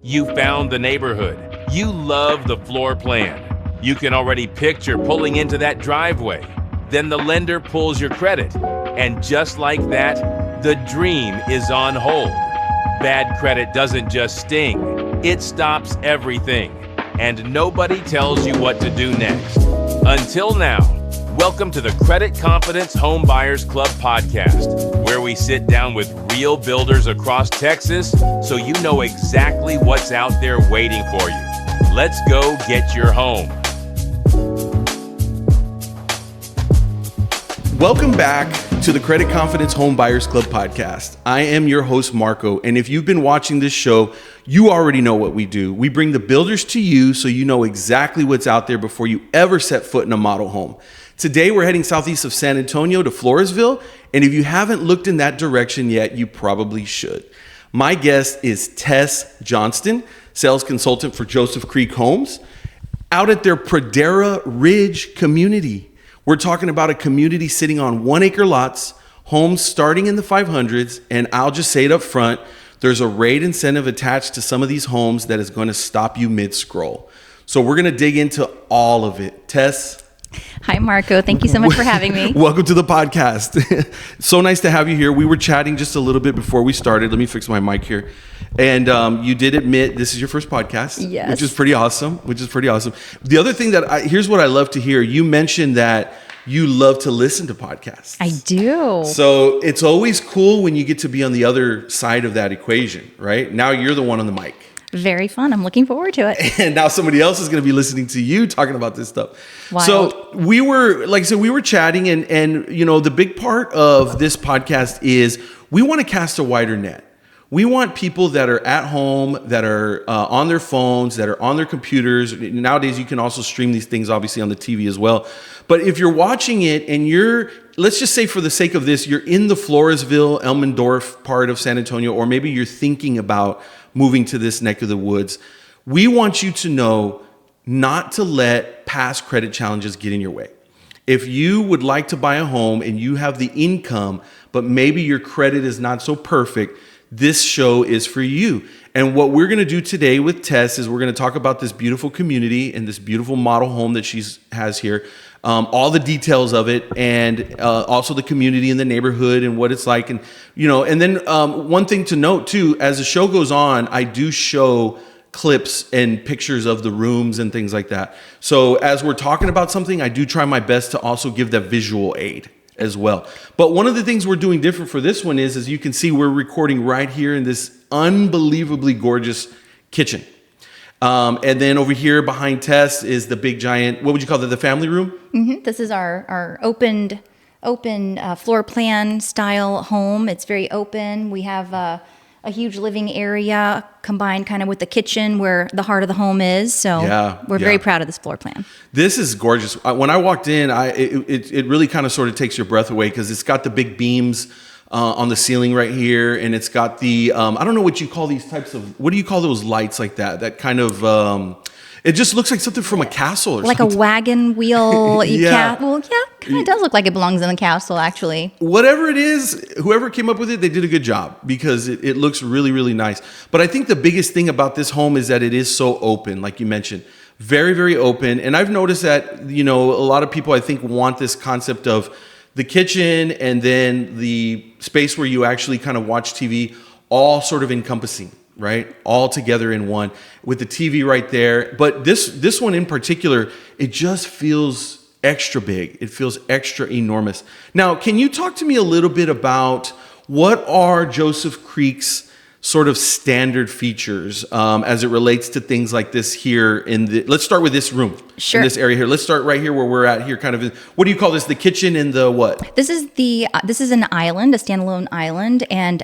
You found the neighborhood. You love the floor plan. You can already picture pulling into that driveway. Then the lender pulls your credit. And just like that, the dream is on hold. Bad credit doesn't just sting, it stops everything. And nobody tells you what to do next. Until now. Welcome to the Credit Confidence Home Buyers Club podcast, where we sit down with real builders across Texas so you know exactly what's out there waiting for you. Let's go get your home. Welcome back to the Credit Confidence Home Buyers Club podcast. I am your host, Marco, and if you've been watching this show, you already know what we do. We bring the builders to you so you know exactly what's out there before you ever set foot in a model home. Today, we're heading southeast of San Antonio to Floresville, and if you haven't looked in that direction yet, you probably should. My guest is Tess Johnston, sales consultant for Joseph Creek Homes, out at their Pradera Ridge community. We're talking about a community sitting on 1-acre lots, homes starting in the 500s, and I'll just say it up front, there's a rate incentive attached to some of these homes that is going to stop you mid-scroll. So we're going to dig into all of it. Tess? Hi, Marco. Thank you so much for having me. Welcome to the podcast. So nice to have you here. We were chatting just a little bit before we started. Let me fix my mic here. And you did admit this is your first podcast, yes. which is pretty awesome. The other thing here's what I love to hear. You mentioned that you love to listen to podcasts. I do. So it's always cool when you get to be on the other side of that equation, right? Now you're the one on the mic. Very fun. I'm looking forward to it. And now somebody else is going to be listening to you talking about this stuff. Wild. So we were chatting and you know, the big part of this podcast is we want to cast a wider net. We want people that are at home, that are on their phones, that are on their computers. Nowadays, you can also stream these things, obviously, on the TV as well. But if you're watching it and let's just say for the sake of this, you're in the Floresville, Elmendorf part of San Antonio, or maybe you're thinking about moving to this neck of the woods, we want you to know not to let past credit challenges get in your way. If you would like to buy a home and you have the income, but maybe your credit is not so perfect, this show is for you. And what we're going to do today with Tess is we're going to talk about this beautiful community and this beautiful model home that she has here, all the details of it, and also the community and the neighborhood and what it's like. And, you know, and then one thing to note too, as the show goes on, I do show clips and pictures of the rooms and things like that. So as we're talking about something, I do try my best to also give that visual aid as well. But one of the things we're doing different for this one is, as you can see, we're recording right here in this unbelievably gorgeous kitchen. And then over here behind Tess is the big giant, what would you call it, the family room? Mm-hmm. This is our open floor plan style home. It's very open. We have a huge living area combined kind of with the kitchen where the heart of the home is. So we're very proud of this floor plan. This is gorgeous. When I walked in, it really kind of sort of takes your breath away because it's got the big beams on the ceiling right here. And it's got the, I don't know what you call these types of, what do you call those lights like that? That kind of, it just looks like something from a castle or like something. A wagon wheel. Yeah. Kind of does look like it belongs in the castle, actually. Whatever it is, whoever came up with it, they did a good job because it looks really, really nice. But I think the biggest thing about this home is that it is so open, like you mentioned. Very, very open. And I've noticed that, you know, a lot of people, I think, want this concept of the kitchen and then the space where you actually kind of watch TV, all sort of encompassing. Right? All together in one with the TV right there. But this one in particular, it just feels extra big. It feels extra enormous. Now, can you talk to me a little bit about what are Joseph Creek's sort of standard features as it relates to things like this here let's start with this room. Sure. In this area here. Let's start right here where we're at here, kind of what do you call this? The kitchen and the what? This is an island, a standalone island, and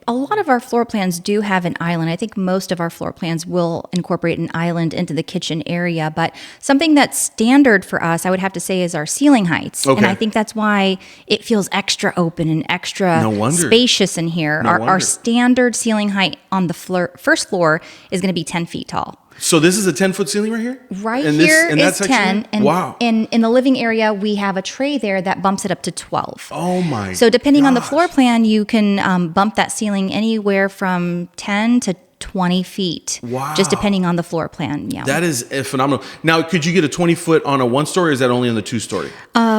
a lot of our floor plans do have an island. I think most of our floor plans will incorporate an island into the kitchen area, but something that's standard for us, I would have to say, is our ceiling heights. Okay. And I think that's why it feels extra open and extra spacious in here. Our standard ceiling height on the first floor is going to be 10 feet tall. So this is a 10-foot ceiling right here? Right here is 10. And wow. In the living area, we have a tray there that bumps it up to 12. Oh my So depending on the floor plan, you can bump that ceiling anywhere from 10 to 20 feet. Wow. Just depending on the floor plan. Yeah. That is phenomenal. Now, could you get a 20-foot on a 1-story, or is that only on the 2-story?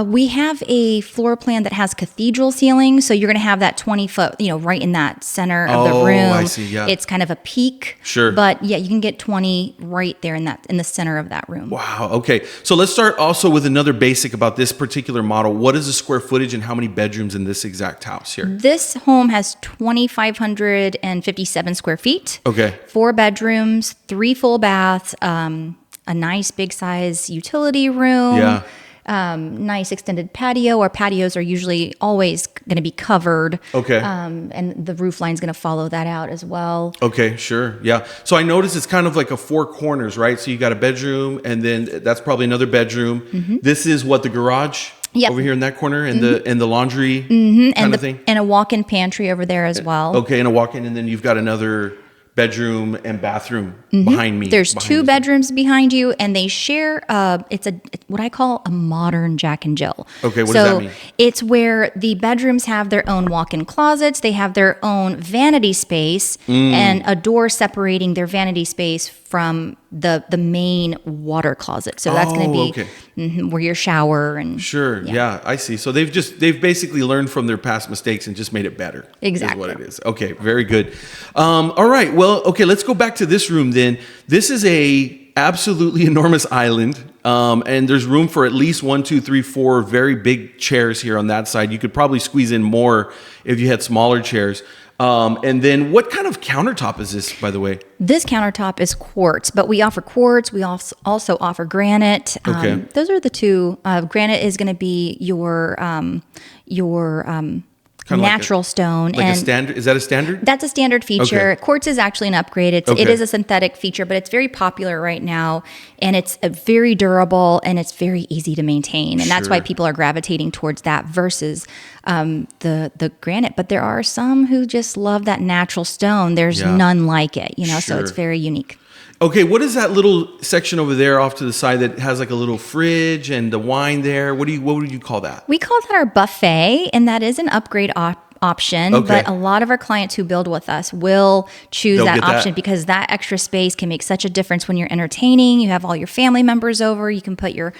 We have a floor plan that has cathedral ceilings, so you're going to have that 20-foot, right in that center of the room. I see, yeah. It's kind of a peak. Sure. But yeah, you can get 20 right there in the center of that room. Wow. Okay. So let's start also with another basic about this particular model. What is the square footage and how many bedrooms in this exact house here? This home has 2,557 square feet. Okay. 4 bedrooms, 3 full baths, a nice big size utility room. Yeah. Nice extended patio. Our patios are usually always going to be covered. Okay. And the roof line is going to follow that out as well. Okay, sure. Yeah. So I noticed it's kind of like a 4 corners, right? So you got a bedroom, and then that's probably another bedroom. Mm-hmm. This is what, the garage? Yep. Over here in that corner, and the laundry kind of thing? And a walk-in pantry over there as well. Okay, and a walk-in, and then you've got another bedroom and bathroom behind me. There's 2 bedrooms behind you, and they share. It's what I call a modern Jack and Jill. Okay, what does that mean? It's where the bedrooms have their own walk-in closets. They have their own vanity space, and a door separating their vanity space from the main water closet. So that's going to be where your shower and Sure. Yeah, I see. So they've basically learned from their past mistakes and just made it better. Exactly. Is what it is. Okay, very good. All right. Well, okay, let's go back to this room then. This is a absolutely enormous island. And there's room for at least 1, 2, 3, 4 very big chairs here on that side. You could probably squeeze in more if you had smaller chairs. And then what kind of countertop is this, by the way? This countertop is quartz, but we offer quartz. We also offer granite. Okay. Those are the 2. Granite is going to be your natural stone. Like a standard? Is that a standard? That's a standard feature. Okay. Quartz is actually an upgrade. It is a synthetic feature, but it's very popular right now, and it's very durable, and it's very easy to maintain, and that's why people are gravitating towards that versus the granite. But there are some who just love that natural stone. There's none like it, so it's very unique. Okay, what is that little section over there off to the side that has like a little fridge and the wine there? What would you call that? We call that our buffet, and that is an upgrade option. But a lot of our clients who build with us will choose that option because that extra space can make such a difference when you're entertaining. You have all your family members over. You can put your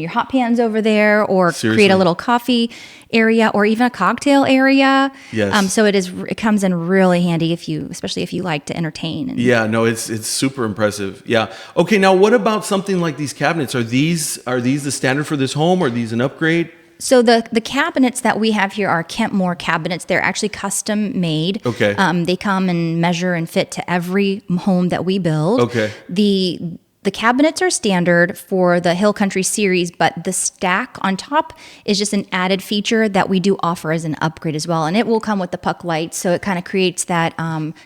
hot pans over there, or create a little coffee area, or even a cocktail area. Yes. So it comes in really handy especially if you like to entertain. It's super impressive. Yeah. Okay. Now, what about something like these cabinets? Are these the standard for this home? Or are these an upgrade? So the cabinets that we have here are Kentmore cabinets. They're actually custom made. Okay. They come and measure and fit to every home that we build. Okay. The cabinets are standard for the Hill Country series, but the stack on top is just an added feature that we do offer as an upgrade as well. And it will come with the puck lights, so it kind of creates that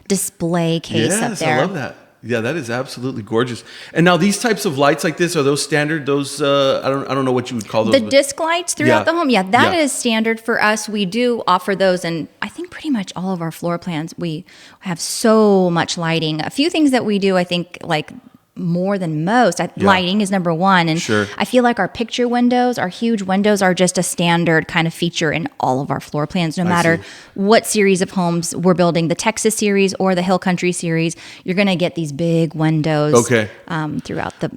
display case up there. I love that. Yeah, that is absolutely gorgeous. And now these types of lights like this, are those standard? Those I don't know what you would call those. The disc lights throughout the home. Yeah, that is standard for us. We do offer those, and I think pretty much all of our floor plans, we have so much lighting. A few things that we do, I think, like more than most. Lighting is number 1. And I feel like our picture windows, our huge windows, are just a standard kind of feature in all of our floor plans, no matter what series of homes we're building, the Texas series or the Hill Country series. You're going to get these big windows throughout the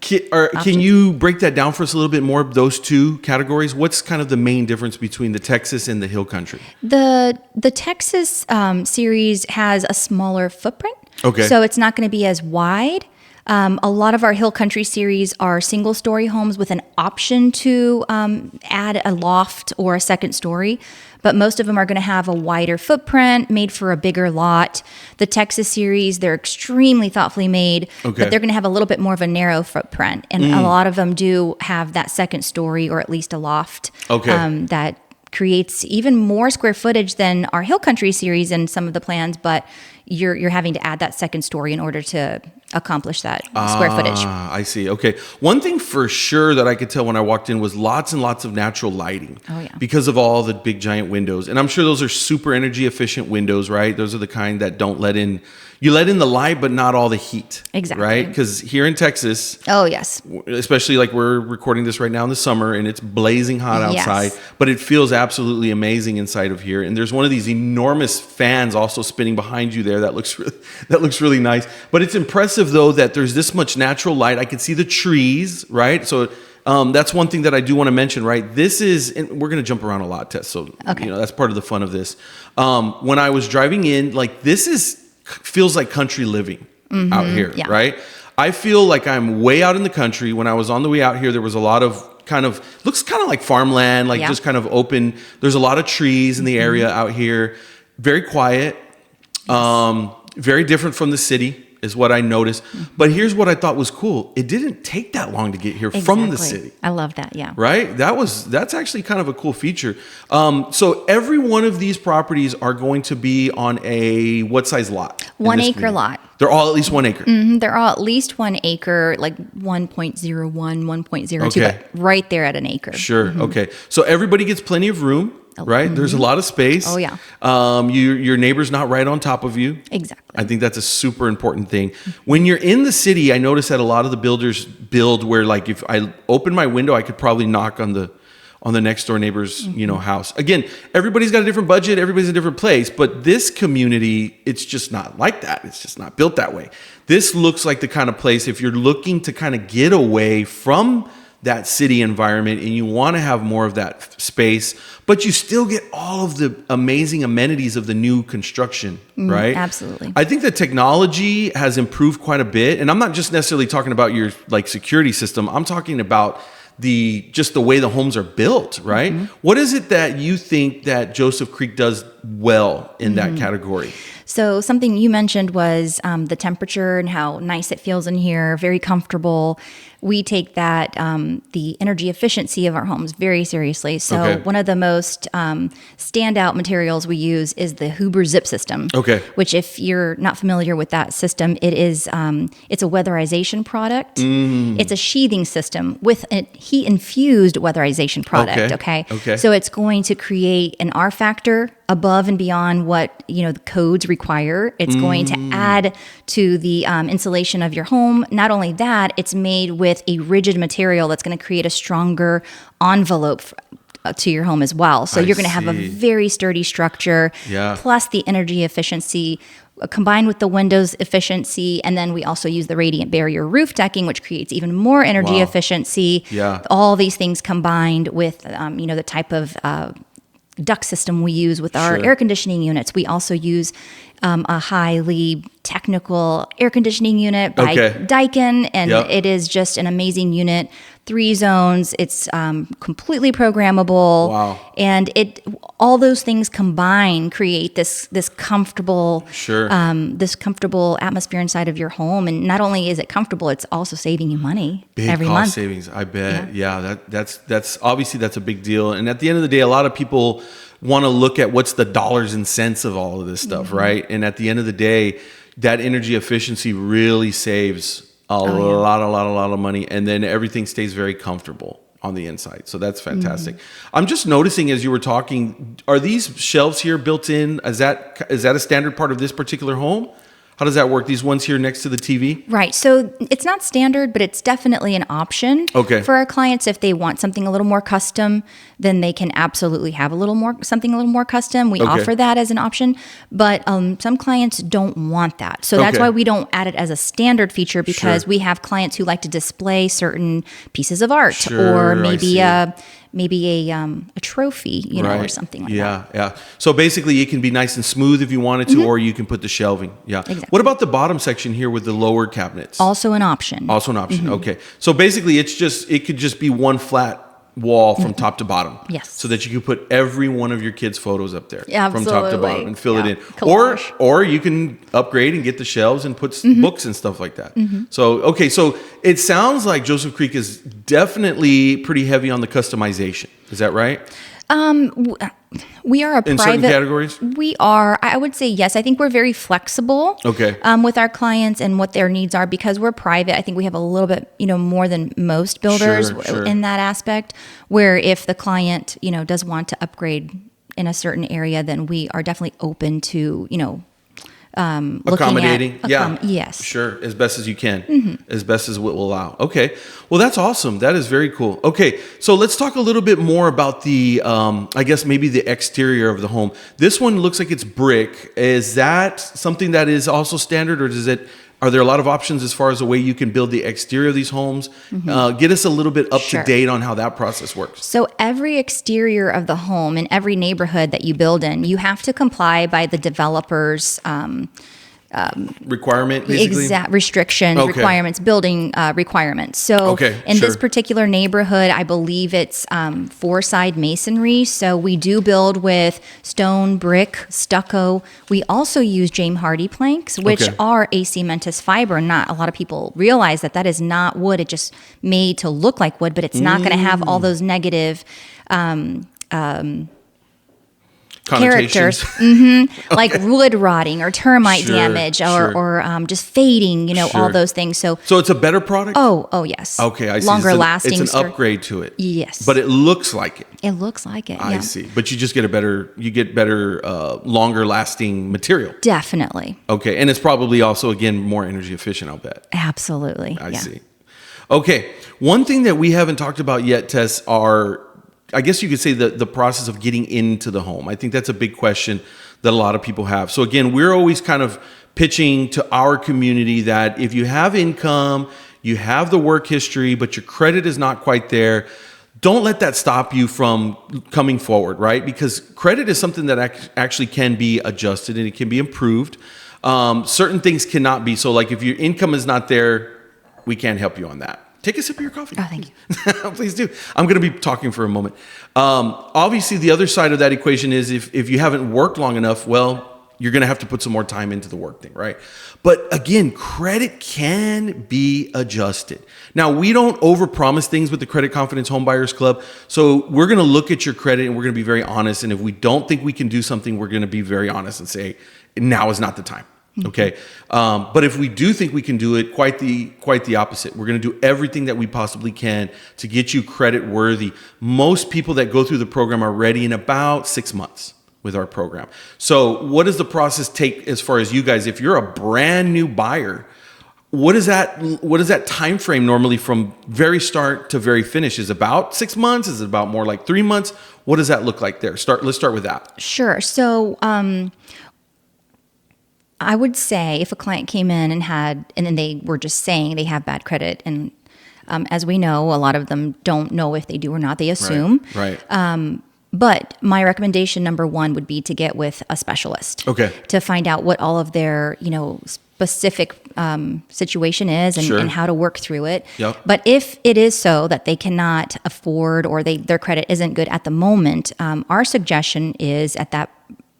Can you break that down for us a little bit more, those 2 categories? What's kind of the main difference between the Texas and the Hill Country? The Texas series has a smaller footprint. Okay. So it's not going to be as wide. A lot of our Hill Country series are single-story homes with an option to add a loft or a second story, but most of them are going to have a wider footprint made for a bigger lot. The Texas series, they're extremely thoughtfully made, but they're going to have a little bit more of a narrow footprint, and a lot of them do have that second story or at least a loft that creates even more square footage than our Hill Country series in some of the plans, but you're having to add that second story in order to accomplish that square footage. I see. Okay. One thing for sure that I could tell when I walked in was lots and lots of natural lighting. Oh, yeah. Because of all the big giant windows. And I'm sure those are super energy efficient windows, right? Those are the kind that don't let in, you let in the light, but not all the heat. Exactly. Right? Because here in Texas, Oh, yes. especially like we're recording this right now in the summer and it's blazing hot outside, Yes. but it feels absolutely amazing inside of here. And there's one of these enormous fans also spinning behind you there that looks really nice. But it's impressive though that there's this much natural light. I can see the trees, right? So that's one thing that I do want to mention, right? This is, and we're going to jump around a lot, Tess. So Okay. that's part of the fun of this. When I was driving in, like feels like country living out here, yeah. right? I feel like I'm way out in the country. When I was on the way out here, there was a lot of looks kind of like farmland, like Yeah. just kind of open. There's a lot of trees in the area out here. Very quiet. Very different from the city is what I noticed. But here's what I thought was cool. It didn't take that long to get here from the Exactly. city. I love that. Yeah. Right? That's actually kind of a cool feature. So every one of these properties are going to be on a what size lot? in 1 this acre community? lot. They're all at least 1 acre. They're all at least 1 acre, like 1.01, 1.02, Okay. but right there at an acre. Sure. Okay. So everybody gets plenty of room, right? There's a lot of space. Oh, yeah. Your neighbor's not right on top of you. Exactly. I think that's a super important thing. When you're in the city, I notice that a lot of the builders build where, like, if I open my window, I could probably knock on the next door neighbor's house. Again, everybody's got a different budget, everybody's in a different place, but this community, it's just not like that. It's just not built that way. This looks like the kind of place, if you're looking to kind of get away from that city environment and you want to have more of that space, but you still get all of the amazing amenities of the new construction, right? Absolutely. I think the technology has improved quite a bit, and I'm not just necessarily talking about your like security system. I'm talking about just the way the homes are built, right? What is it that you think that Joseph Creek does well in that category? So something you mentioned was the temperature and how nice it feels in here, very comfortable. We take that, the energy efficiency of our homes very seriously. So Okay. one of the most standout materials we use is the Huber zip system. Okay. Which, if you're not familiar with that system, it is it's a weatherization product. It's a sheathing system with a heat-infused weatherization product. Okay. So it's going to create an R factor above and beyond what the codes require. It's going to add to the insulation of your home. Not only that, it's made with a rigid material that's going to create a stronger envelope to your home as well. So you're going to have a see. very sturdy structure. Yeah. Plus the energy efficiency combined with the windows efficiency, and then we also use the radiant barrier roof decking, which creates even more energy Wow. efficiency. Yeah. All these things combined with the type of duct system we use with our Sure. air conditioning units. We also use a highly technical air conditioning unit by Okay. Daikin, and Yep. it is just an amazing unit. 3 zones. It's completely programmable. Wow. And all those things combined create this comfortable Sure. this comfortable atmosphere inside of your home. And not only is it comfortable, it's also saving you money Big every cost month. savings, I bet. Yeah, that's obviously that's a big deal. And at the end of the day, a lot of people want to look at what's the dollars and cents of all of this stuff, right? And at the end of the day, that energy efficiency really saves a lot of money, and then everything stays very comfortable on the inside. So that's fantastic. I'm just noticing as you were talking, are these shelves here built in? Is that a standard part of this particular home? How does that work? These ones here next to the TV? Right. So it's not standard, but it's definitely an option Okay. for our clients. If they want something a little more custom, then they can absolutely have something a little more custom. We Okay. offer that as an option, but some clients don't want that. So that's Okay. why we don't add it as a standard feature, because Sure. we have clients who like to display certain pieces of art, Sure, or I see. maybe a trophy, or something like that. Yeah. So basically, it can be nice and smooth if you wanted to, or you can put the shelving. Yeah. Exactly. What about the bottom section here with the lower cabinets? Also an option. Also an option. Okay. So basically, it could just be one flat wall from top to bottom. Yes. So that you could put every one of your kids' photos up there Yeah, from top to absolutely. bottom and fill it Yeah. in. Collage. Or you can upgrade and get the shelves and put books and stuff like that. So it sounds like Joseph Creek is definitely pretty heavy on the customization. Is that right? We are a in private. certain categories? We are. I would say yes. I think we're very flexible. Okay. With our clients and what their needs are because we're private. I think we have a little bit, more than most builders Sure. in that aspect. Where if the client, does want to upgrade in a certain area, then we are definitely open to, Accommodating. Yes. Sure. As best as you can, as best as what will allow. Okay. Well, that's awesome. That is very cool. Okay. So let's talk a little bit more about the, I guess maybe the exterior of the home. This one looks like it's brick. Is that something that is also standard, or are there a lot of options as far as the way you can build the exterior of these homes? Get us a little bit up to date on how that process works. So every exterior of the home in every neighborhood that you build in, you have to comply by the developer's Requirement, basically? exact restrictions, requirements, building requirements. So in this particular neighborhood, I believe it's four-side masonry. So we do build with stone, brick, stucco. We also use James Hardie planks, which are a cementous fiber. Not a lot of people realize that is not wood. It's just made to look like wood, but it's not going to have all those negative characters, like wood rotting or termite damage or just fading, all those things. So it's a better product? Oh yes. Okay, I see. Longer lasting. It's an upgrade to it. Yes. But it looks like it. It looks like it. I see. But you just get better, longer lasting material. Definitely. Okay, and it's probably also, again, more energy efficient, I'll bet. Absolutely. I see. Okay, one thing that we haven't talked about yet, Tess, are, I guess you could say the process of getting into the home. I think that's a big question that a lot of people have. So again, we're always kind of pitching to our community that if you have income, you have the work history, but your credit is not quite there, don't let that stop you from coming forward, right? Because credit is something that actually can be adjusted and it can be improved. Certain things cannot be. So like if your income is not there, we can't help you on that. Take a sip of your coffee. Oh, thank you. Please do. I'm going to be talking for a moment. Obviously, the other side of that equation is if you haven't worked long enough, well, you're going to have to put some more time into the work thing, right? But again, credit can be adjusted. Now, we don't overpromise things with the Credit Confidence Homebuyers Club. So we're going to look at your credit and we're going to be very honest. And if we don't think we can do something, we're going to be very honest and say, now is not the time. Okay. But if we do think we can do it, quite the opposite. We're going to do everything that we possibly can to get you credit worthy. Most people that go through the program are ready in about 6 months with our program. So what does the process take as far as you guys? If you're a brand new buyer, what is that time frame normally from very start to very finish? Is it about 6 months? Is it about more like 3 months? What does that look like there? Let's start with that. Sure. So, I would say if a client came in and then they were just saying they have bad credit, and as we know, a lot of them don't know if they do or not. They assume. Right. But my recommendation number one would be to get with a specialist. Okay. To find out what all of their, specific situation is and how to work through it. Yep. But if it is so that they cannot afford or their credit isn't good at the moment, our suggestion is at that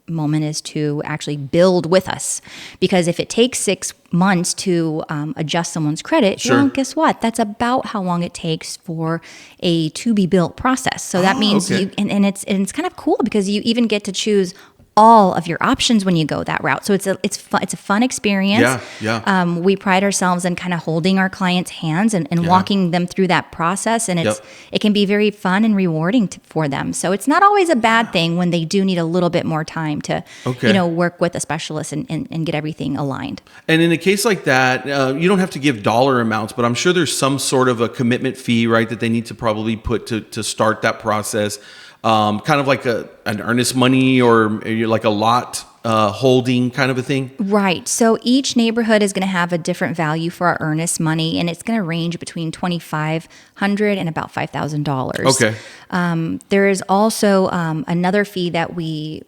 moment is to actually build with us, because if it takes 6 months to adjust someone's credit, well, guess what? That's about how long it takes for a to be built process. So that means you and it's kind of cool because you even get to choose all of your options when you go that route. So it's a fun experience. Yeah. We pride ourselves in kind of holding our clients' hands and walking them through that process, and it can be very fun and rewarding for them. So it's not always a bad thing when they do need a little bit more time to work with a specialist and get everything aligned. And in a case like that, you don't have to give dollar amounts, but I'm sure there's some sort of a commitment fee, right, that they need to probably put to start that process. Kind of like an earnest money or like a lot holding kind of a thing? Right. So each neighborhood is going to have a different value for our earnest money, and it's going to range between $2,500 and about $5,000. Okay. There is also another fee that we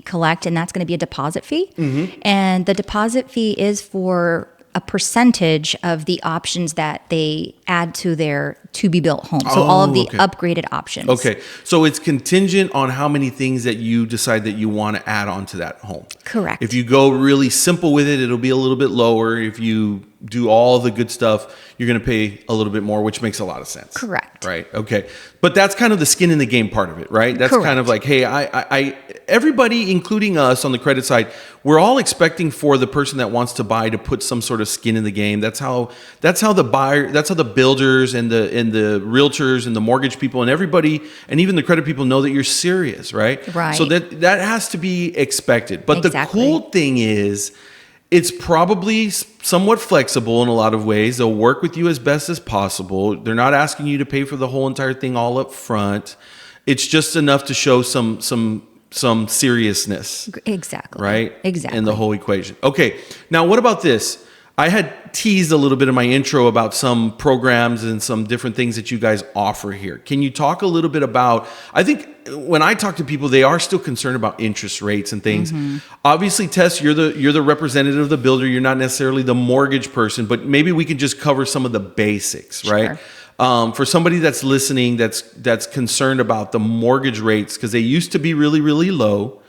collect, and that's going to be a deposit fee. Mm-hmm. And the deposit fee is for a percentage of the options that they add to their to-be-built home. So all of the upgraded options. Okay. So it's contingent on how many things that you decide that you want to add on to that home. Correct. If you go really simple with it, it'll be a little bit lower. If you do all the good stuff, you're going to pay a little bit more, which makes a lot of sense. Correct. Right. Okay. But that's kind of the skin in the game part of it, right? That's Correct. kind of like, hey, I everybody, including us on the credit side, we're all expecting for the person that wants to buy to put some sort of skin in the game. That's how the buyer, that's how the builders and the realtors and the mortgage people and everybody and even the credit people know that you're serious, right? Right. So that has to be expected. But Exactly. the cool thing is, it's probably somewhat flexible in a lot of ways. They'll work with you as best as possible. They're not asking you to pay for the whole entire thing all up front. It's just enough to show some seriousness. Exactly. Right? Exactly. In the whole equation. Okay. Now, what about this? I had teased a little bit in my intro about some programs and some different things that you guys offer here. Can you talk a little bit about, I think when I talk to people, they are still concerned about interest rates and things. Mm-hmm. Obviously, Tess, you're the representative of the builder. You're not necessarily the mortgage person, but maybe we can just cover some of the basics, right? Sure. For somebody that's listening, that's concerned about the mortgage rates, because they used to be really, really low.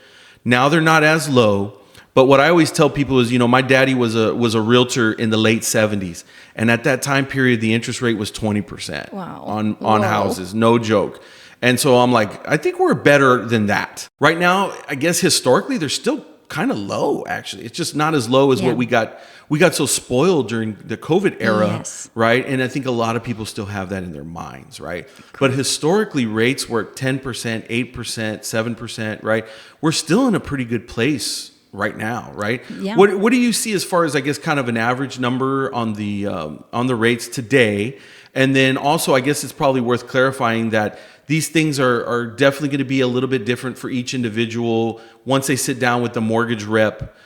Now they're not as low. But what I always tell people is, my daddy was a realtor in the late 70s. And at that time period, the interest rate was 20%. Wow. on Whoa. houses. No joke. And so I'm like, I think we're better than that. Right now, I guess historically, they're still kind of low, actually. It's just not as low as what we got. We got so spoiled during the COVID era, Yes. right? And I think a lot of people still have that in their minds, right? But historically, rates were 10%, 8%, 7%, right? We're still in a pretty good place right now, right? Yeah. What do you see as far as, I guess, kind of an average number on the rates today? And then also, I guess it's probably worth clarifying that these things are definitely going to be a little bit different for each individual. Once they sit down with the mortgage rep,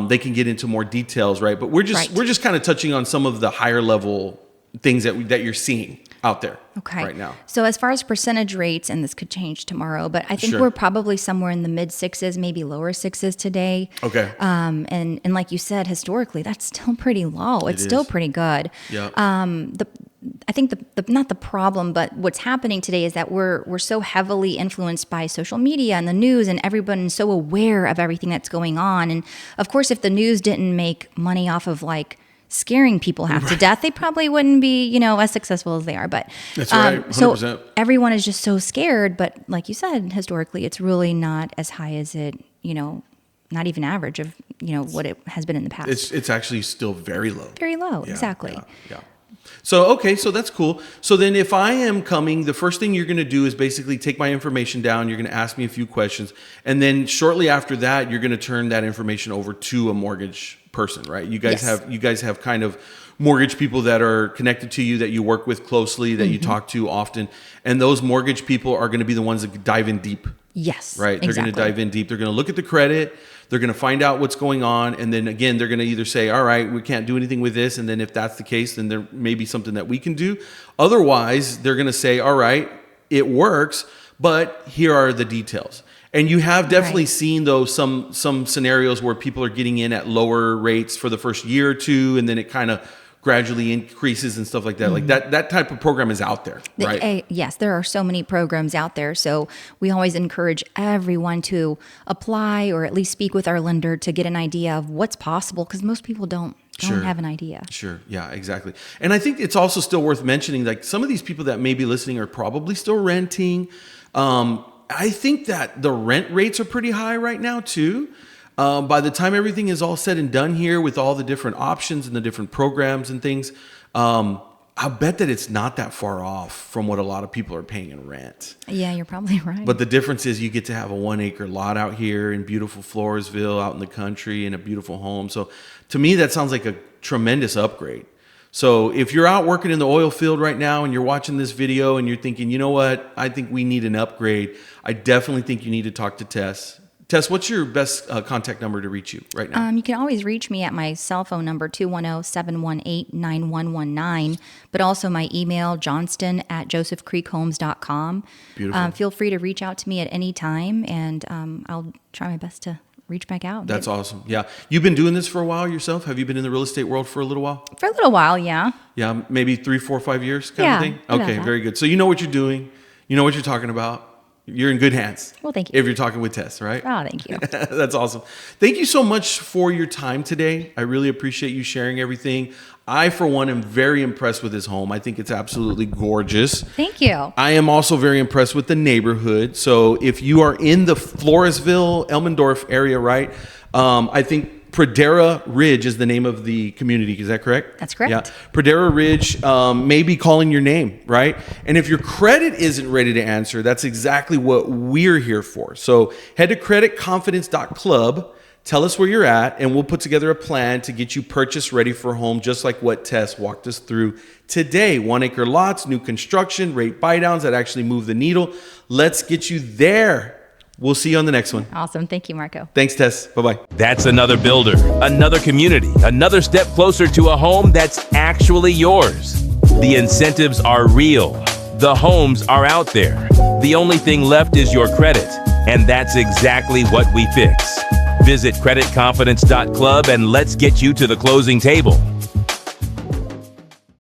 they can get into more details, right? But we're just kind of touching on some of the higher level things that you're seeing out there right now. So as far as percentage rates, and this could change tomorrow, but I think Sure. we're probably somewhere in the mid sixes, maybe lower sixes today. Okay. And like you said, historically, that's still pretty low. It's still pretty good. Yeah. I think the not the problem, but what's happening today is that we're so heavily influenced by social media and the news, and everyone's so aware of everything that's going on. And of course, if the news didn't make money off of like scaring people half to death, they probably wouldn't be, as successful as they are. But That's right, 100%. So everyone is just so scared. But like you said, historically, it's really not as high as it, not even average of, what it has been in the past. It's actually still very low. Very low, Yeah, exactly. Yeah. So that's cool. So then if I am coming, the first thing you're going to do is basically take my information down. You're going to ask me a few questions. And then shortly after that, you're going to turn that information over to a mortgage person, right? You guys have kind of mortgage people that are connected to you, that you work with closely, that you talk to often. And those mortgage people are going to be the ones that dive in deep. Yes. Right. They're exactly. going to dive in deep. They're going to look at the credit. They're going to find out what's going on. And then again, they're going to either say, all right, we can't do anything with this. And then if that's the case, then there may be something that we can do. Otherwise, they're going to say, all right, it works, but here are the details. And you have definitely seen those some scenarios where people are getting in at lower rates for the first year or two, and then it kind of gradually increases and stuff like that. Like that type of program is out there, right? Yes, there are so many programs out there. So we always encourage everyone to apply or at least speak with our lender to get an idea of what's possible, because most people don't have an idea. Sure. Yeah, exactly. And I think it's also still worth mentioning, like some of these people that may be listening are probably still renting. I think that the rent rates are pretty high right now too. By the time everything is all said and done here with all the different options and the different programs and things, I bet that it's not that far off from what a lot of people are paying in rent. Yeah, you're probably right. But the difference is you get to have a 1 acre lot out here in beautiful Floresville, out in the country, in a beautiful home. So to me, that sounds like a tremendous upgrade. So if you're out working in the oil field right now and you're watching this video and you're thinking, you know what, I think we need an upgrade, I definitely think you need to talk to Tess. Tess, what's your best contact number to reach you right now? You can always reach me at my cell phone number, 210-718-9119, but also my email, johnston@josephcreekhomes.com. Beautiful. Feel free to reach out to me at any time, and I'll try my best to reach back out. That's awesome. Yeah. You've been doing this for a while yourself? Have you been in the real estate world for a little while? For a little while, yeah. Yeah, maybe 3, 4, 5 years kind of thing? about Okay, that. very good. So you know what you're doing. You know what you're talking about. You're in good hands. Well, thank you. If you're talking with Tess, right? Oh, thank you. That's awesome. Thank you so much for your time today. I really appreciate you sharing everything. I, for one, am very impressed with this home. I think it's absolutely gorgeous. Thank you. I am also very impressed with the neighborhood. So if you are in the Floresville, Elmendorf area, right? I think Pradera Ridge is the name of the community. Is that correct? That's correct. Yeah. Pradera Ridge may be calling your name, right? And if your credit isn't ready to answer, that's exactly what we're here for. So head to creditconfidence.club. Tell us where you're at, and we'll put together a plan to get you purchase ready for home, just like what Tess walked us through today. 1 acre lots, new construction, rate buy downs that actually move the needle. Let's get you there. We'll see you on the next one. Awesome. Thank you, Marco. Thanks, Tess. Bye-bye. That's another builder, another community, another step closer to a home that's actually yours. The incentives are real. The homes are out there. The only thing left is your credit, and that's exactly what we fix. Visit creditconfidence.club and let's get you to the closing table.